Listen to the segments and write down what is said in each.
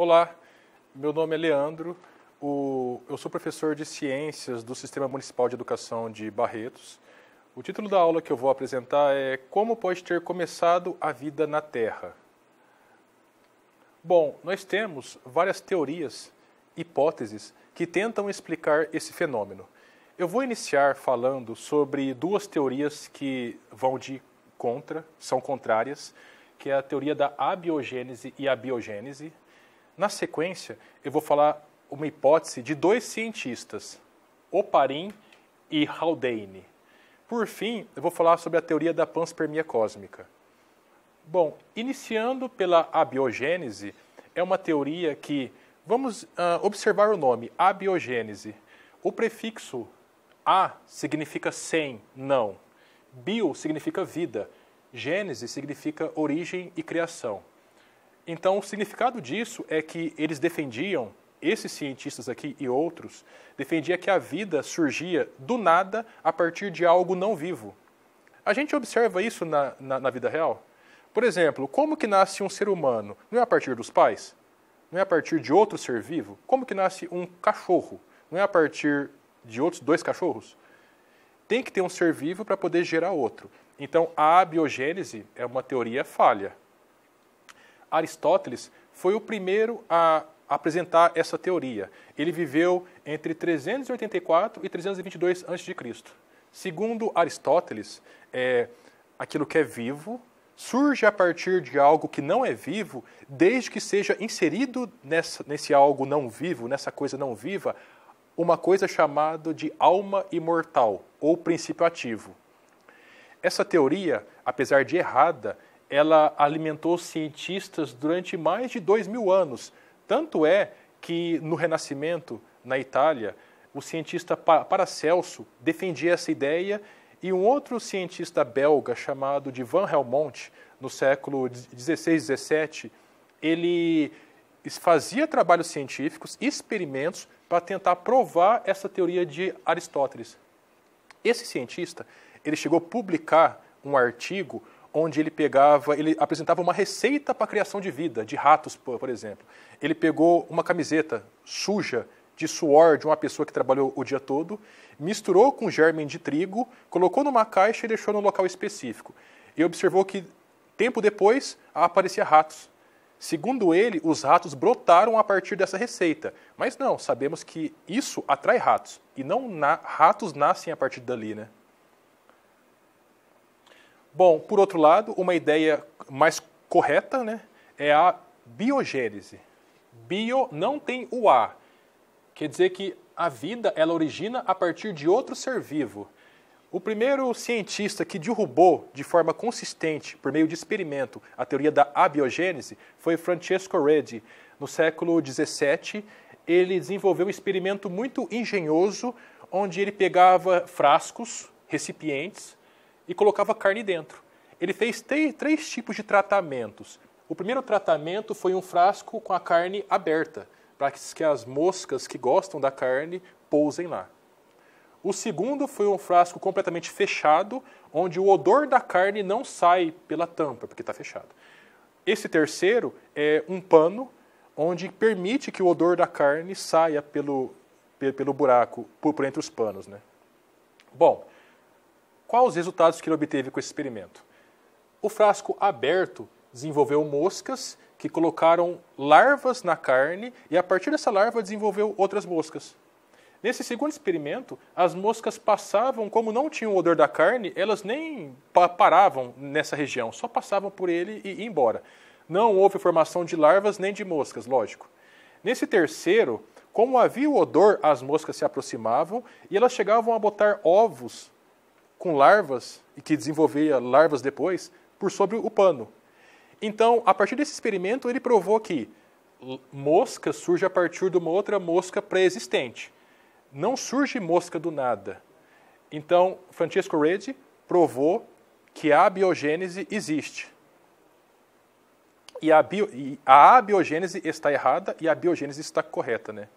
Olá, meu nome é Leandro, eu sou professor de Ciências do Sistema Municipal de Educação de Barretos. O título da aula que eu vou apresentar é Como pode ter começado a vida na Terra? Bom, nós temos várias teorias, hipóteses, que tentam explicar esse fenômeno. Eu vou iniciar falando sobre duas teorias que vão de contra, são contrárias, que é a teoria da abiogênese e a biogênese. Na sequência, eu vou falar uma hipótese de dois cientistas, Oparin e Haldane. Por fim, eu vou falar sobre a teoria da panspermia cósmica. Bom, iniciando pela abiogênese, é uma teoria que, vamos observar o nome, abiogênese. O prefixo a significa sem, não. Bio significa vida. Gênese significa origem e criação. Então, o significado disso é que eles defendiam, esses cientistas aqui e outros, defendiam que a vida surgia do nada a partir de algo não vivo. A gente observa isso na vida real. Por exemplo, como que nasce um ser humano? Não é a partir dos pais? Não é a partir de outro ser vivo? Como que nasce um cachorro? Não é a partir de outros dois cachorros? Tem que ter um ser vivo para poder gerar outro. Então, a abiogênese é uma teoria falha. Aristóteles foi o primeiro a apresentar essa teoria. Ele viveu entre 384 e 322 a.C. Segundo Aristóteles, aquilo que é vivo surge a partir de algo que não é vivo, desde que seja inserido nesse algo não vivo, nessa coisa não viva, uma coisa chamada de alma imortal, ou princípio ativo. Essa teoria, apesar de errada, ela alimentou cientistas durante mais de 2000 anos. Tanto é que, no Renascimento, na Itália, o cientista Paracelso defendia essa ideia e um outro cientista belga chamado de Van Helmont, no século XVI e XVII, ele fazia trabalhos científicos, experimentos, para tentar provar essa teoria de Aristóteles. Esse cientista, ele chegou a publicar um artigo onde ele apresentava uma receita para a criação de vida, de ratos, por exemplo. Ele pegou uma camiseta suja de suor de uma pessoa que trabalhou o dia todo, misturou com germe de trigo, colocou numa caixa e deixou num local específico. E observou que, tempo depois, apareciam ratos. Segundo ele, os ratos brotaram a partir dessa receita. Mas não, sabemos que isso atrai ratos. E não ratos nascem a partir dali, né? Bom, por outro lado, uma ideia mais correta, né, é a biogênese. Bio não tem o A. Quer dizer que a vida ela origina a partir de outro ser vivo. O primeiro cientista que derrubou de forma consistente, por meio de experimento, a teoria da abiogênese foi Francesco Redi. No século XVII, ele desenvolveu um experimento muito engenhoso, onde ele pegava frascos, recipientes, e colocava carne dentro. Ele fez três tipos de tratamentos. O primeiro tratamento foi um frasco com a carne aberta, para que as moscas que gostam da carne pousem lá. O segundo foi um frasco completamente fechado, onde o odor da carne não sai pela tampa, porque está fechado. Esse terceiro é um pano, onde permite que o odor da carne saia pelo buraco, por entre os panos, né? Bom, quais os resultados que ele obteve com esse experimento? O frasco aberto desenvolveu moscas que colocaram larvas na carne e a partir dessa larva desenvolveu outras moscas. Nesse segundo experimento, as moscas passavam, como não tinham o odor da carne, elas nem paravam nessa região, só passavam por ele e iam embora. Não houve formação de larvas nem de moscas, lógico. Nesse terceiro, como havia o odor, as moscas se aproximavam e elas chegavam a botar ovos com larvas, e que desenvolvia larvas depois, por sobre o pano. Então, a partir desse experimento, ele provou que mosca surge a partir de uma outra mosca pré-existente. Não surge mosca do nada. Então, Francesco Redi provou que a abiogênese existe. E a abiogênese está errada e a biogênese está correta, né?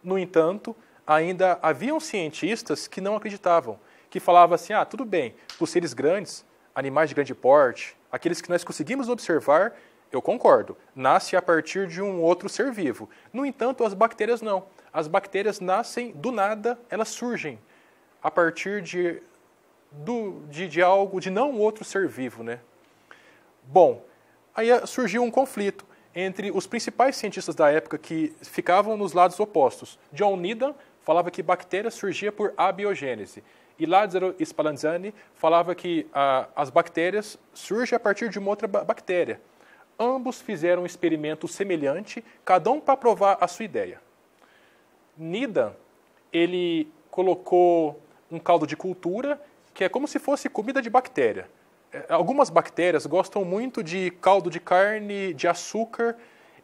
No entanto, ainda haviam cientistas que não acreditavam, que falavam assim, tudo bem, os seres grandes, animais de grande porte, aqueles que nós conseguimos observar, Eu concordo. Nasce a partir de um outro ser vivo. No entanto, as bactérias não. As bactérias nascem do nada, elas surgem a partir de algo, de não outro ser vivo, né? Bom, aí surgiu um conflito entre os principais cientistas da época que ficavam nos lados opostos. John Needham falava que bactérias surgiam por abiogênese. E Lazzaro Spallanzani falava que as bactérias surgem a partir de uma outra bactéria. Ambos fizeram um experimento semelhante, cada um para provar a sua ideia. Needham, ele colocou um caldo de cultura, que é como se fosse comida de bactéria. Algumas bactérias gostam muito de caldo de carne, de açúcar.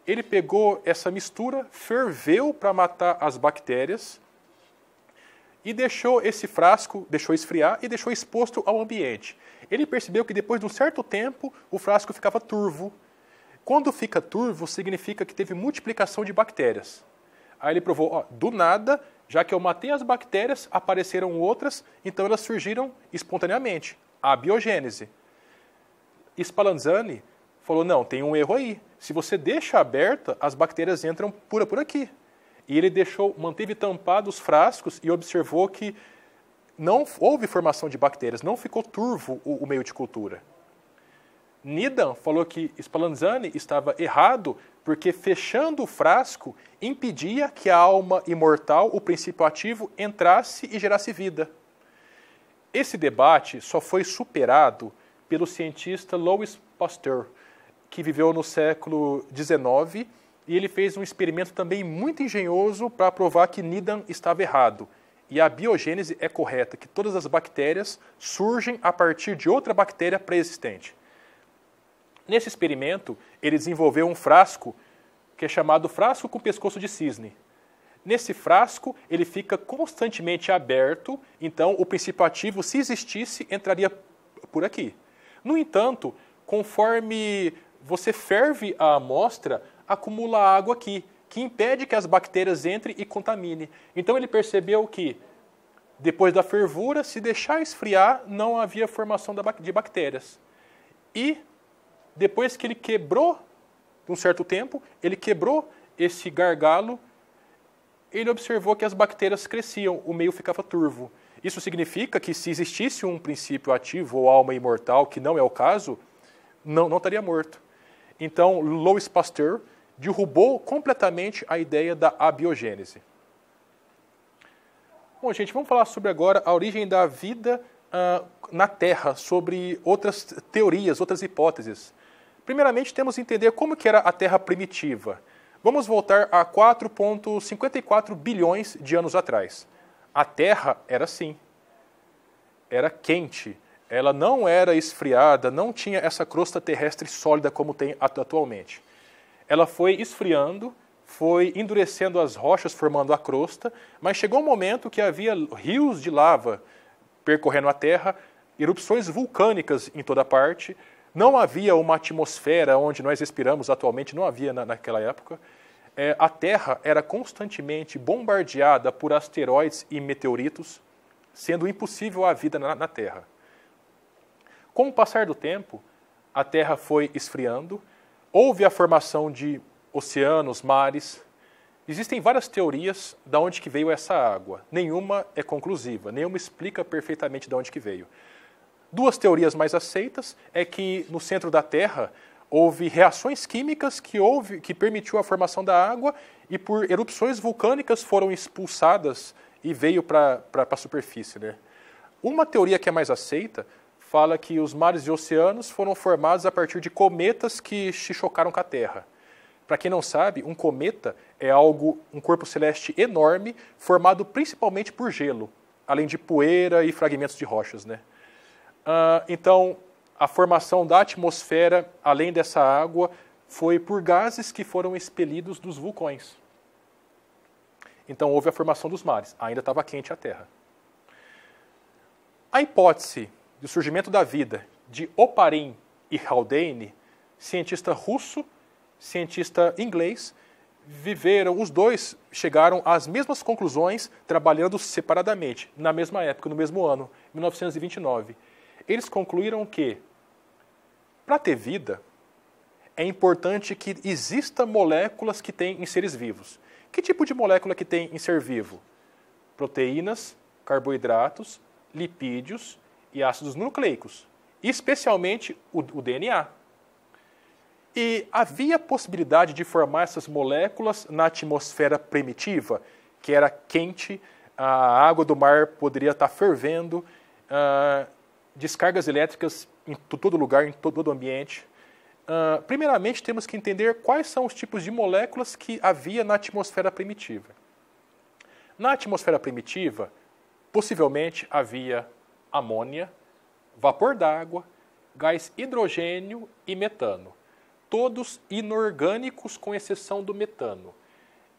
Ele pegou essa mistura, ferveu para matar as bactérias e deixou esse frasco, deixou esfriar e deixou exposto ao ambiente. Ele percebeu que depois de um certo tempo o frasco ficava turvo. Quando fica turvo, significa que teve multiplicação de bactérias. Aí ele provou, do nada, já que eu matei as bactérias, apareceram outras, então elas surgiram espontaneamente. A biogênese. Spallanzani falou, não, tem um erro aí. Se você deixa aberta, as bactérias entram por aqui. E ele manteve tampados os frascos e observou que não houve formação de bactérias, não ficou turvo o meio de cultura. Needham falou que Spallanzani estava errado porque fechando o frasco impedia que a alma imortal, o princípio ativo, entrasse e gerasse vida. Esse debate só foi superado pelo cientista Louis Pasteur, que viveu no século XIX, e ele fez um experimento também muito engenhoso para provar que Needham estava errado. E a biogênese é correta, que todas as bactérias surgem a partir de outra bactéria pré-existente. Nesse experimento, ele desenvolveu um frasco que é chamado frasco com pescoço de cisne. Nesse frasco, ele fica constantemente aberto, então o princípio ativo, se existisse, entraria por aqui. No entanto, conforme você ferve a amostra, acumula água aqui, que impede que as bactérias entrem e contaminem. Então ele percebeu que, depois da fervura, se deixar esfriar, não havia formação de bactérias. E depois que ele quebrou, por um certo tempo, ele quebrou esse gargalo, ele observou que as bactérias cresciam, o meio ficava turvo. Isso significa que se existisse um princípio ativo ou alma imortal, que não é o caso, não estaria morto. Então, Louis Pasteur derrubou completamente a ideia da abiogênese. Bom, gente, vamos falar sobre agora a origem da vida na Terra, sobre outras teorias, outras hipóteses. Primeiramente, temos que entender como que era a Terra primitiva. Vamos voltar a 4,54 bilhões de anos atrás. A Terra era assim. Era quente. Ela não era esfriada, não tinha essa crosta terrestre sólida como tem atualmente. Ela foi esfriando, foi endurecendo as rochas, formando a crosta, mas chegou um momento que havia rios de lava percorrendo a Terra, erupções vulcânicas em toda parte. Não havia uma atmosfera onde nós respiramos atualmente, não havia naquela época. A Terra era constantemente bombardeada por asteroides e meteoritos, sendo impossível a vida na Terra. Com o passar do tempo, a Terra foi esfriando, houve a formação de oceanos, mares. Existem várias teorias de onde que veio essa água. Nenhuma é conclusiva, nenhuma explica perfeitamente de onde que veio. Duas teorias mais aceitas é que no centro da Terra houve reações químicas que permitiu a formação da água e por erupções vulcânicas foram expulsadas e veio para a superfície, né? Uma teoria que é mais aceita fala que os mares e oceanos foram formados a partir de cometas que se chocaram com a Terra. Para quem não sabe, um cometa é um corpo celeste enorme, formado principalmente por gelo, além de poeira e fragmentos de rochas, né? Então, a formação da atmosfera, além dessa água, foi por gases que foram expelidos dos vulcões. Então, houve a formação dos mares. Ainda estava quente a Terra. A hipótese do surgimento da vida de Oparin e Haldane, cientista russo, cientista inglês, os dois chegaram às mesmas conclusões, trabalhando separadamente, na mesma época, no mesmo ano, 1929. Eles concluíram que, para ter vida, é importante que exista moléculas que tem em seres vivos. Que tipo de molécula que tem em ser vivo? Proteínas, carboidratos, lipídios e ácidos nucleicos, especialmente o DNA. E havia possibilidade de formar essas moléculas na atmosfera primitiva, que era quente, a água do mar poderia estar fervendo, descargas elétricas em todo lugar, em todo o ambiente. Primeiramente, temos que entender quais são os tipos de moléculas que havia na atmosfera primitiva. Na atmosfera primitiva, possivelmente havia amônia, vapor d'água, gás hidrogênio e metano. Todos inorgânicos, com exceção do metano.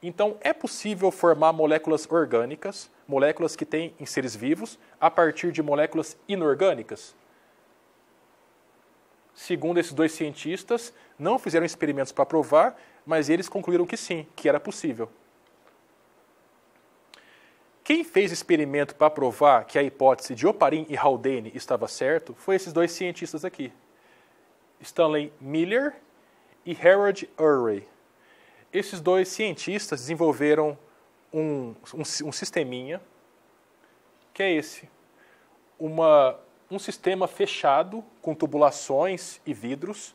Então, é possível formar moléculas orgânicas, moléculas que têm em seres vivos, a partir de moléculas inorgânicas? Segundo esses dois cientistas, não fizeram experimentos para provar, mas eles concluíram que sim, que era possível. Quem fez experimento para provar que a hipótese de Oparin e Haldane estava certo foi esses dois cientistas aqui, Stanley Miller e Harold Urey. Esses dois cientistas desenvolveram um sisteminha, que é esse. Um sistema fechado, com tubulações e vidros.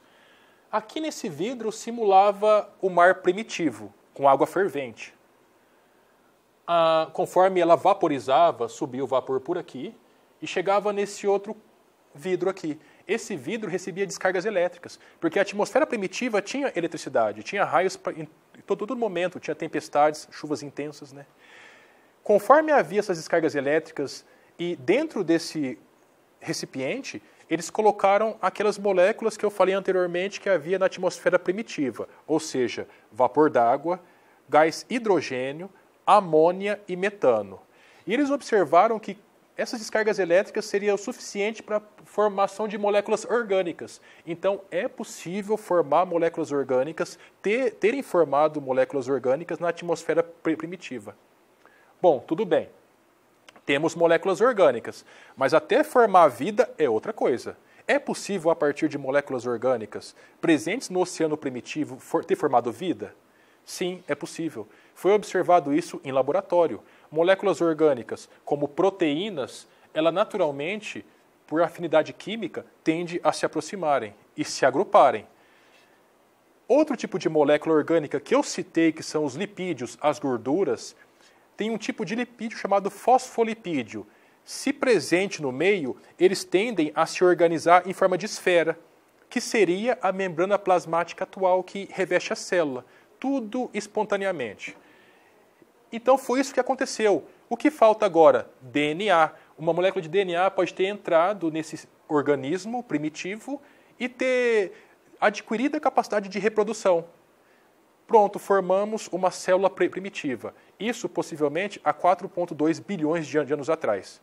Aqui nesse vidro simulava o mar primitivo, com água fervente. Conforme ela vaporizava, subia o vapor por aqui e chegava nesse outro vidro aqui. Esse vidro recebia descargas elétricas, porque a atmosfera primitiva tinha eletricidade, tinha raios em todo momento, tinha tempestades, chuvas intensas, né? Conforme havia essas descargas elétricas e dentro desse recipiente, eles colocaram aquelas moléculas que eu falei anteriormente que havia na atmosfera primitiva, ou seja, vapor d'água, gás hidrogênio, amônia e metano. E eles observaram que essas descargas elétricas seriam o suficiente para a formação de moléculas orgânicas. Então, é possível formar moléculas orgânicas, terem formado moléculas orgânicas na atmosfera primitiva. Bom, tudo bem. Temos moléculas orgânicas, mas até formar a vida é outra coisa. É possível, a partir de moléculas orgânicas presentes no oceano primitivo, ter formado vida? Sim, é possível. Foi observado isso em laboratório. Moléculas orgânicas, como proteínas, ela naturalmente, por afinidade química, tende a se aproximarem e se agruparem. Outro tipo de molécula orgânica que eu citei, que são os lipídios, as gorduras, tem um tipo de lipídio chamado fosfolipídio. Se presente no meio, eles tendem a se organizar em forma de esfera, que seria a membrana plasmática atual que reveste a célula. Tudo espontaneamente. Então foi isso que aconteceu. O que falta agora? DNA. Uma molécula de DNA pode ter entrado nesse organismo primitivo e ter adquirido a capacidade de reprodução. Pronto, formamos uma célula primitiva. Isso possivelmente há 4,2 bilhões de anos atrás.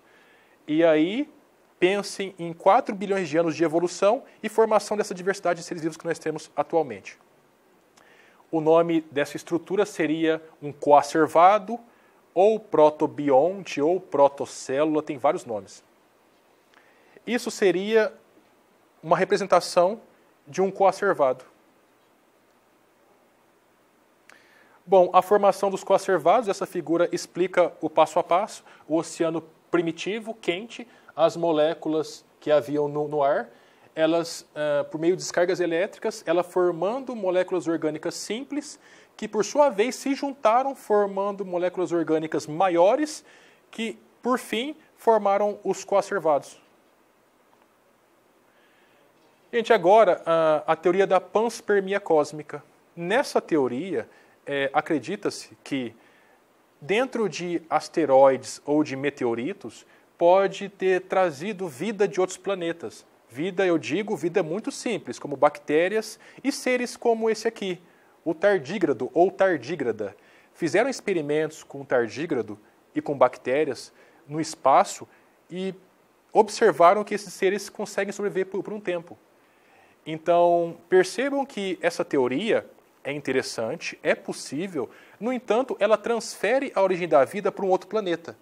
E aí, pensem em 4 bilhões de anos de evolução e formação dessa diversidade de seres vivos que nós temos atualmente. O nome dessa estrutura seria um coacervado, ou protobionte, ou protocélula, tem vários nomes. Isso seria uma representação de um coacervado. Bom, a formação dos coacervados, essa figura explica o passo a passo, o oceano primitivo, quente, as moléculas que haviam no ar, elas, por meio de descargas elétricas, ela formando moléculas orgânicas simples, que por sua vez se juntaram formando moléculas orgânicas maiores, que por fim formaram os coacervados. Gente, agora a teoria da panspermia cósmica. Nessa teoria, acredita-se que dentro de asteroides ou de meteoritos pode ter trazido vida de outros planetas. Vida, eu digo, vida muito simples, como bactérias e seres como esse aqui, o tardígrado ou tardígrada. Fizeram experimentos com tardígrado e com bactérias no espaço e observaram que esses seres conseguem sobreviver por um tempo. Então, percebam que essa teoria é interessante, é possível, no entanto, ela transfere a origem da vida para um outro planeta.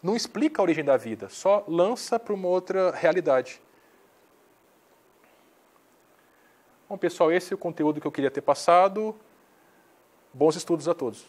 Não explica a origem da vida, só lança para uma outra realidade. Bom, pessoal, esse é o conteúdo que eu queria ter passado. Bons estudos a todos.